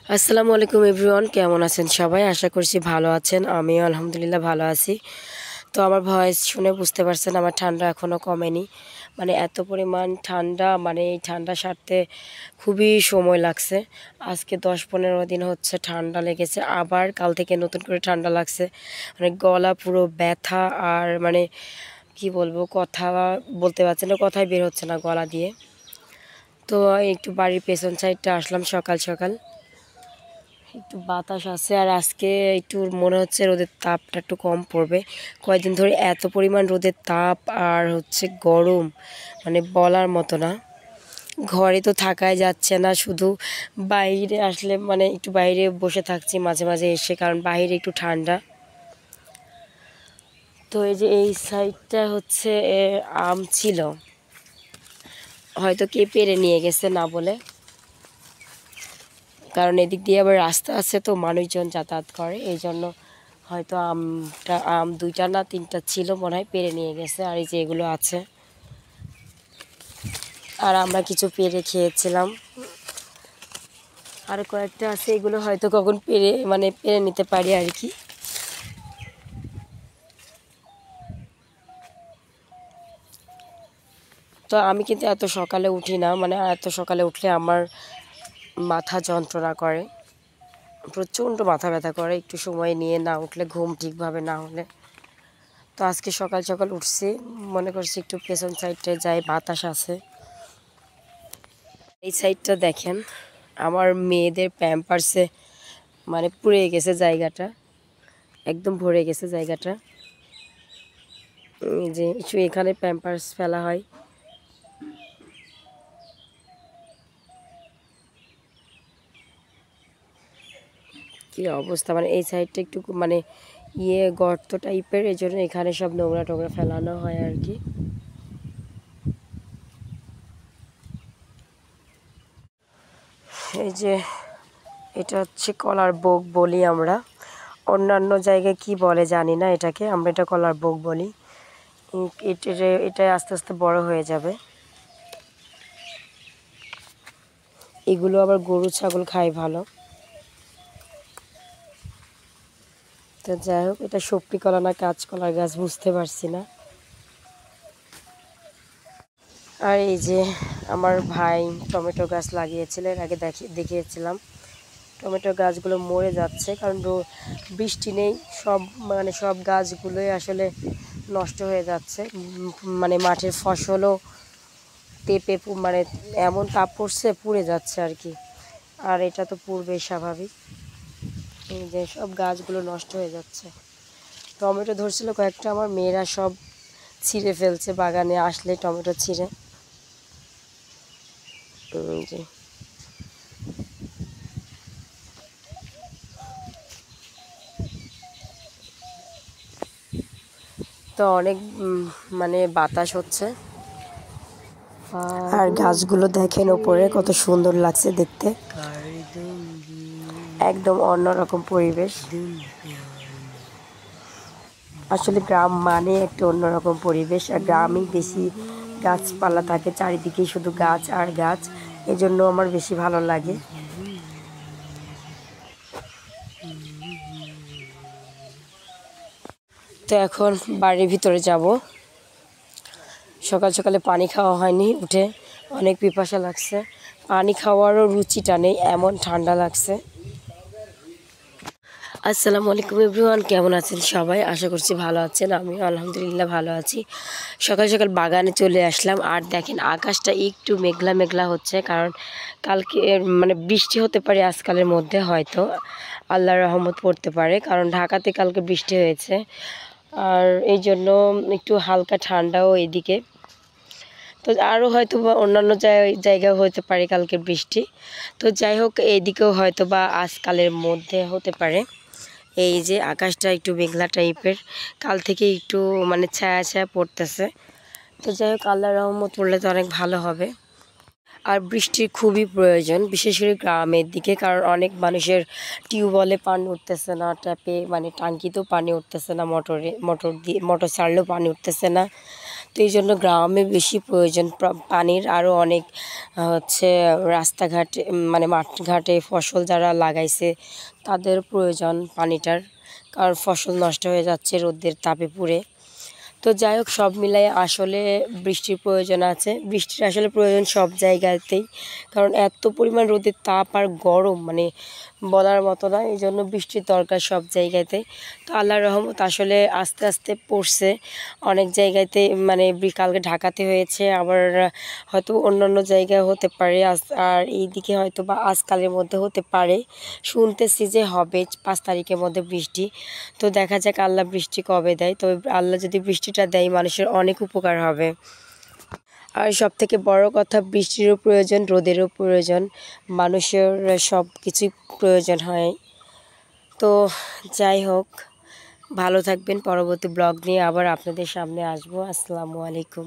আসসালামু আলাইকুম এভরিওয়ান, কেমন আছেন সবাই? আশা করছি ভালো আছেন। আমিও আলহামদুলিল্লাহ ভালো আছি। তো আমার ভয়েস শুনে বুঝতে পারছেন আমার ঠান্ডা এখনও কমেনি। মানে এত পরিমাণ ঠান্ডা, মানে এই ঠান্ডা সারতে খুবই সময় লাগছে। আজকে 10-15 দিন হচ্ছে ঠান্ডা লেগেছে, আবার কাল থেকে নতুন করে ঠান্ডা লাগছে। মানে গলা পুরো ব্যথা, আর মানে কি বলবো, কথা বলতে পারছি না, কথাই বের হচ্ছে না গলা দিয়ে। তো একটু বাড়ির পেছন সাইডটা আসলাম সকাল সকাল, একটু বাতাস আছে। আর আজকে একটু মনে হচ্ছে রোদের তাপটা একটু কম পড়বে। কয়েকদিন ধরে এত পরিমাণ রোদের তাপ আর হচ্ছে গরম, মানে বলার মতো না। ঘরে তো থাকাই যাচ্ছে না, শুধু বাইরে আসলে মানে একটু বাইরে বসে থাকছি মাঝে মাঝে এসে, কারণ বাইরে একটু ঠান্ডা। তো এই যে এই সাইডটা হচ্ছে আম ছিল, হয়তো কে পেরে নিয়ে গেছে না বলে, কারণ এদিক দিয়ে আবার রাস্তা আছে, তো মানুষজন যাতায়াত করে, এই জন্য হয়তো আম 2টা না 3টা ছিল মনে হয়, পেরে নিয়ে গেছে। আর এই যে এগুলো আছে, আর আমরা কিছু পেরে খেয়েছিলাম। আর কয়েকটা আছে, এগুলো হয়তো কখন পেরে নিতে পারি আর কি। তো আমি কিন্তু এত সকালে উঠি না, মানে এত সকালে উঠলে আমার মাথা যন্ত্রণা করে, প্রচণ্ড মাথা ব্যথা করে একটু সময় নিয়ে না উঠলে, ঘুম ঠিকভাবে না হলে। তো আজকে সকাল সকাল উঠছি, মনে করছি একটু পেছন সাইডে যাই, বাতাস আছে। এই সাইডটা দেখেন, আমার মেয়েদের প্যাম্পার্সে মানে পুড়ে গেছে জায়গাটা, একদম ভরে গেছে জায়গাটা। এই যে একটু এখানে প্যাম্পার্স ফেলা হয়। কি অবস্থা, মানে এই সাইডটা একটু মানে গর্ত টাইপের, এই জন্য এখানে সব নোংরা টোংরা ফেলানো হয় আর কি। এই যে এটা হচ্ছে কলার বোক বলি আমরা, অন্যান্য জায়গায় কি বলে জানি না এটাকে, আমরা এটা কলার বোক বলি। এটা আস্তে আস্তে বড় হয়ে যাবে। এগুলো আবার গরু ছাগল খায় ভালো। তো যাই হোক, এটা সবজি কলা না কাঁচকলার গাছ বুঝতে পারছি না। আর এই যে আমার ভাই টমেটো গাছ লাগিয়েছিল, এর আগে দেখিয়েছিলাম। টমেটো গাছগুলো মরে যাচ্ছে, কারণ বৃষ্টি নেই, সব গাছগুলোই আসলে নষ্ট হয়ে যাচ্ছে। মানে মাঠের ফসলও তেপে মানে এমন তাপ পড়ছে, পুড়ে যাচ্ছে আর কি। আর এটা তো পূর্বেই স্বাভাবিক, এই যে সব গাছগুলো নষ্ট হয়ে যাচ্ছে। টমেটো ধরছিল কয়েকটা, আমার মেয়েরা সব ছিঁড়ে ফেলছে, বাগানে আসলে টমেটো ছিঁড়ে। জি। তো অনেক মানে বাতাস হচ্ছে, আর গাছগুলো দেখেন ওপরে কত সুন্দর লাগছে দেখতে, একদম অন্যরকম পরিবেশ। আসলে গ্রাম মানে একটা অন্যরকম পরিবেশ, আর গ্রামেই বেশি গাছপালা থাকে, চারিদিকেই শুধু গাছ আর গাছ, এজন্য আমার বেশি ভালো লাগে। তো এখন বাড়ির ভিতরে যাব। সকাল সকালে পানি খাওয়া হয়নি, উঠে অনেক পিপাসা লাগছে, পানি খাওয়ারও রুচিটা নেই, এমন ঠান্ডা লাগছে। আসসালামু আলাইকুম এভরিওয়ান, কেমন আছেন সবাই? আশা করছি ভালো আছেন। আমিও আলহামদুলিল্লাহ ভালো আছি। সকাল সকাল বাগানে চলে আসলাম, আর দেখেন আকাশটা একটু মেঘলা মেঘলা হচ্ছে, কারণ কালকে মানে বৃষ্টি হতে পারে আজকালের মধ্যে, হয়তো আল্লাহর রহমত পড়তে পারে, কারণ ঢাকাতে কালকে বৃষ্টি হয়েছে। আর এই জন্য একটু হালকা ঠান্ডাও এদিকে। তো আরও হয়তো বা অন্যান্য জায়গায় হতে পারে কালকে বৃষ্টি। তো যাই হোক, এইদিকেও হয়তো বা আজকালের মধ্যে হতে পারে। এই যে আকাশটা একটু মেঘলা টাইপের, কাল থেকে একটু মানে ছায়া ছায়া পড়তেছে। তো যাই হোক, আল্লাহর রহমত পড়লে তো অনেক ভালো হবে। আর বৃষ্টির খুবই প্রয়োজন, বিশেষ করে গ্রামের দিকে, কারণ অনেক মানুষের টিউবওয়েলে পানি উঠতেছে না, ট্যাপে মানে টাঙ্কিতেও পানি উঠতেছে না, মোটর ছাড়লেও পানি উঠতেছে না। তো এই জন্য গ্রামে বেশি প্রয়োজন পানির। আরও অনেক হচ্ছে রাস্তাঘাটে মানে মাঠঘাটে ফসল যারা লাগাইছে তাদের প্রয়োজন পানিটার, কারণ ফসল নষ্ট হয়ে যাচ্ছে রোদের তাপে পুড়ে। তো যাই হোক, সব মিলাই আসলে বৃষ্টির প্রয়োজন আছে। বৃষ্টির আসলে প্রয়োজন সব জায়গাতেই, কারণ এত পরিমাণ রোদের তাপ আর গরম মানে বলার মতো না। এই জন্য বৃষ্টির দরকার সব জায়গাতে। তো আল্লাহর রহমত আসলে আস্তে আস্তে পড়ছে অনেক জায়গাতে, মানে কালকে ঢাকাতে হয়েছে, আবার হয়তো অন্য অন্য জায়গায় হতে পারে, আর এইদিকে হয়তো বা আজকালের মধ্যে হতে পারে। শুনতেছি যে হবে 5 তারিখের মধ্যে বৃষ্টি। তো দেখা যাক আল্লাহ বৃষ্টি কবে দেয়। তবে আল্লাহ যদি বৃষ্টিটা দেয় মানুষের অনেক উপকার হবে। আর সব থেকে বড় কথা, বৃষ্টিরও প্রয়োজন, রোদেরও প্রয়োজন, মানুষের সব কিছুই প্রয়োজন হয়। তো যাই হোক, ভালো থাকবেন। পরবর্তী ব্লগ নিয়ে আবার আপনাদের সামনে আসবো। আসসালামু আলাইকুম।